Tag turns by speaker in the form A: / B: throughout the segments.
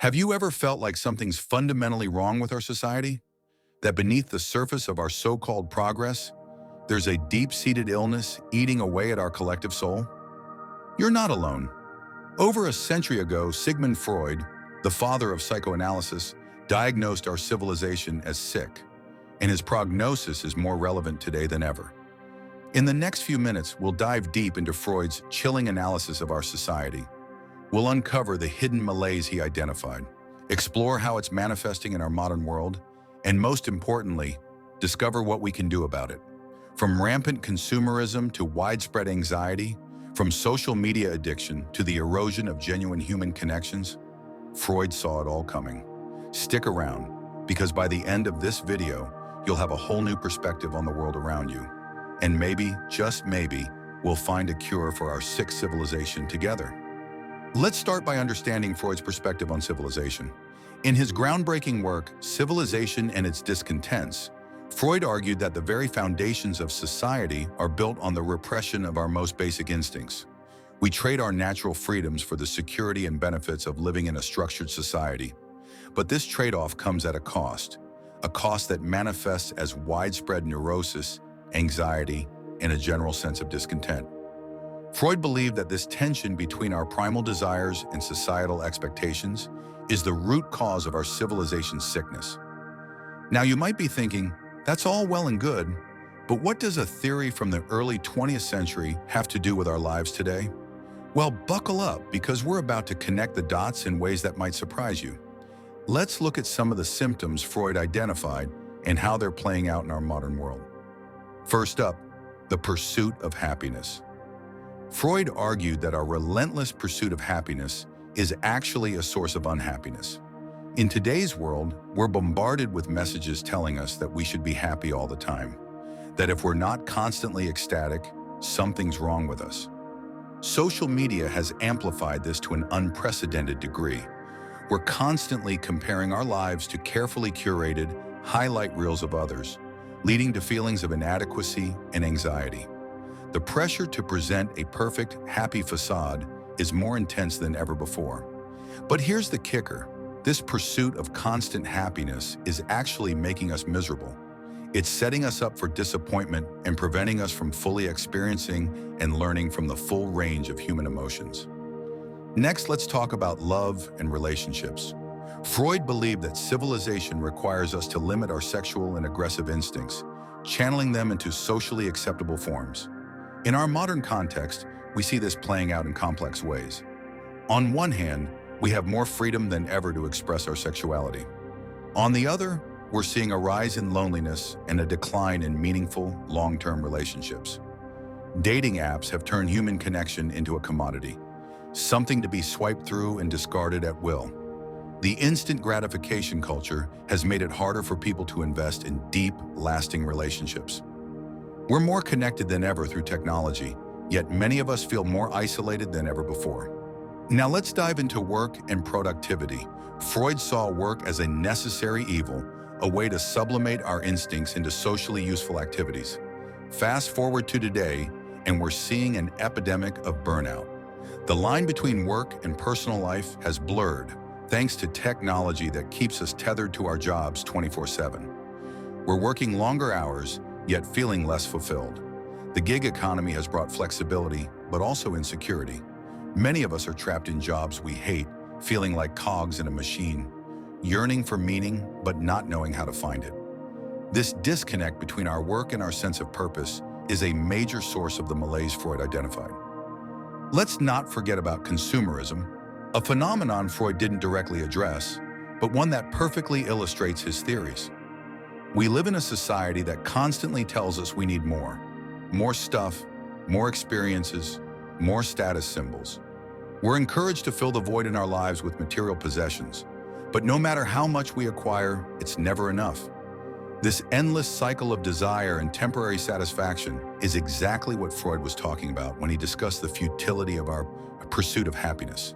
A: Have you ever felt like something's fundamentally wrong with our society? That beneath the surface of our so-called progress, there's a deep-seated illness eating away at our collective soul? You're not alone. Over a century ago, Sigmund Freud, the father of psychoanalysis, diagnosed our civilization as sick, and his prognosis is more relevant today than ever. In the next few minutes, we'll dive deep into Freud's chilling analysis of our society. We'll uncover the hidden malaise he identified, explore how it's manifesting in our modern world, and most importantly, discover what we can do about it. From rampant consumerism to widespread anxiety, from social media addiction to the erosion of genuine human connections, Freud saw it all coming. Stick around, because by the end of this video, you'll have a whole new perspective on the world around you. And maybe, just maybe, we'll find a cure for our sick civilization together. Let's start by understanding Freud's perspective on civilization. In his groundbreaking work, Civilization and Its Discontents, Freud argued that the very foundations of society are built on the repression of our most basic instincts. We trade our natural freedoms for the security and benefits of living in a structured society. But this trade-off comes at a cost that manifests as widespread neurosis, anxiety, and a general sense of discontent. Freud believed that this tension between our primal desires and societal expectations is the root cause of our civilization's sickness. Now you might be thinking, that's all well and good, but what does a theory from the early 20th century have to do with our lives today? Well, buckle up, because we're about to connect the dots in ways that might surprise you. Let's look at some of the symptoms Freud identified and how they're playing out in our modern world. First up, the pursuit of happiness. Freud argued that our relentless pursuit of happiness is actually a source of unhappiness. In today's world, we're bombarded with messages telling us that we should be happy all the time, that if we're not constantly ecstatic, something's wrong with us. Social media has amplified this to an unprecedented degree. We're constantly comparing our lives to carefully curated, highlight reels of others, leading to feelings of inadequacy and anxiety. The pressure to present a perfect, happy facade is more intense than ever before. But here's the kicker. This pursuit of constant happiness is actually making us miserable. It's setting us up for disappointment and preventing us from fully experiencing and learning from the full range of human emotions. Next, let's talk about love and relationships. Freud believed that civilization requires us to limit our sexual and aggressive instincts, channeling them into socially acceptable forms. In our modern context, we see this playing out in complex ways. On one hand, we have more freedom than ever to express our sexuality. On the other, we're seeing a rise in loneliness and a decline in meaningful, long-term relationships. Dating apps have turned human connection into a commodity, something to be swiped through and discarded at will. The instant gratification culture has made it harder for people to invest in deep, lasting relationships. We're more connected than ever through technology, yet many of us feel more isolated than ever before. Now let's dive into work and productivity. Freud saw work as a necessary evil, a way to sublimate our instincts into socially useful activities. Fast forward to today, and we're seeing an epidemic of burnout. The line between work and personal life has blurred, thanks to technology that keeps us tethered to our jobs 24/7. We're working longer hours, yet feeling less fulfilled. The gig economy has brought flexibility, but also insecurity. Many of us are trapped in jobs we hate, feeling like cogs in a machine, yearning for meaning, but not knowing how to find it. This disconnect between our work and our sense of purpose is a major source of the malaise Freud identified. Let's not forget about consumerism, a phenomenon Freud didn't directly address, but one that perfectly illustrates his theories. We live in a society that constantly tells us we need more stuff, more experiences, more status symbols. We're encouraged to fill the void in our lives with material possessions, but no matter how much we acquire, it's never enough. This endless cycle of desire and temporary satisfaction is exactly what Freud was talking about when he discussed the futility of our pursuit of happiness.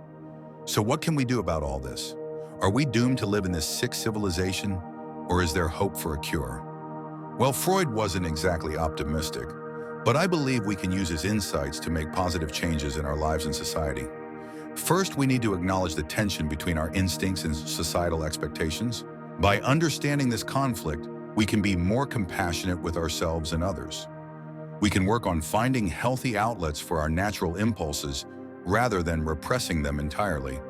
A: So what can we do about all this? Are we doomed to live in this sick civilization, or is there hope for a cure? Well, Freud wasn't exactly optimistic, but I believe we can use his insights to make positive changes in our lives and society. First, we need to acknowledge the tension between our instincts and societal expectations. By understanding this conflict, we can be more compassionate with ourselves and others. We can work on finding healthy outlets for our natural impulses rather than repressing them entirely.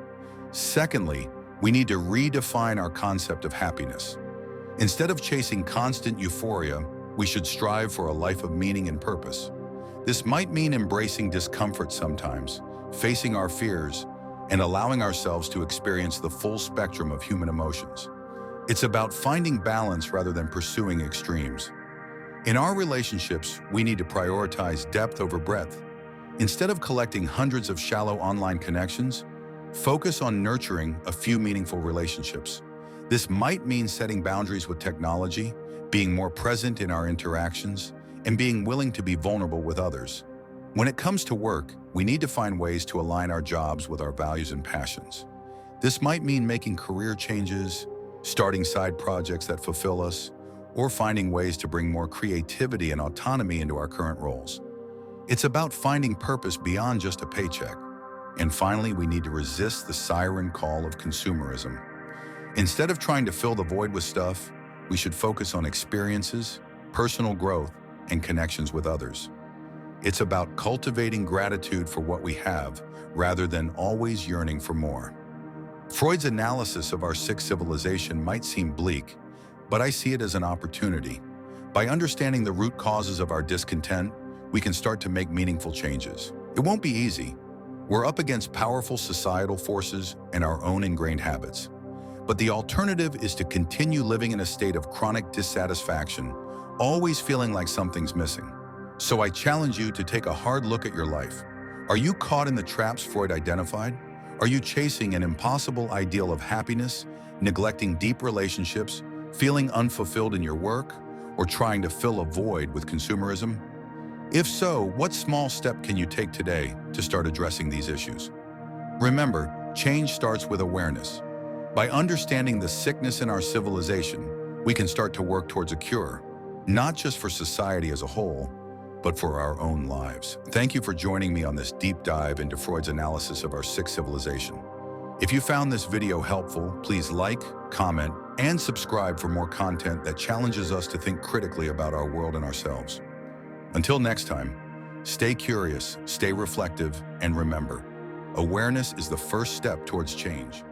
A: Secondly, we need to redefine our concept of happiness. Instead of chasing constant euphoria, we should strive for a life of meaning and purpose. This might mean embracing discomfort sometimes, facing our fears, and allowing ourselves to experience the full spectrum of human emotions. It's about finding balance rather than pursuing extremes. In our relationships, we need to prioritize depth over breadth. Instead of collecting hundreds of shallow online connections, focus on nurturing a few meaningful relationships. This might mean setting boundaries with technology, being more present in our interactions, and being willing to be vulnerable with others. When it comes to work, we need to find ways to align our jobs with our values and passions. This might mean making career changes, starting side projects that fulfill us, or finding ways to bring more creativity and autonomy into our current roles. It's about finding purpose beyond just a paycheck. And finally, we need to resist the siren call of consumerism. Instead of trying to fill the void with stuff, we should focus on experiences, personal growth, and connections with others. It's about cultivating gratitude for what we have rather than always yearning for more. Freud's analysis of our sick civilization might seem bleak, but I see it as an opportunity. By understanding the root causes of our discontent, we can start to make meaningful changes. It won't be easy. We're up against powerful societal forces and our own ingrained habits. But the alternative is to continue living in a state of chronic dissatisfaction, always feeling like something's missing. So I challenge you to take a hard look at your life. Are you caught in the traps Freud identified? Are you chasing an impossible ideal of happiness, neglecting deep relationships, feeling unfulfilled in your work, or trying to fill a void with consumerism? If so, what small step can you take today to start addressing these issues? Remember, change starts with awareness. By understanding the sickness in our civilization, we can start to work towards a cure, not just for society as a whole, but for our own lives. Thank you for joining me on this deep dive into Freud's analysis of our sick civilization. If you found this video helpful, please like, comment, and subscribe for more content that challenges us to think critically about our world and ourselves. Until next time, stay curious, stay reflective, and remember, awareness is the first step towards change.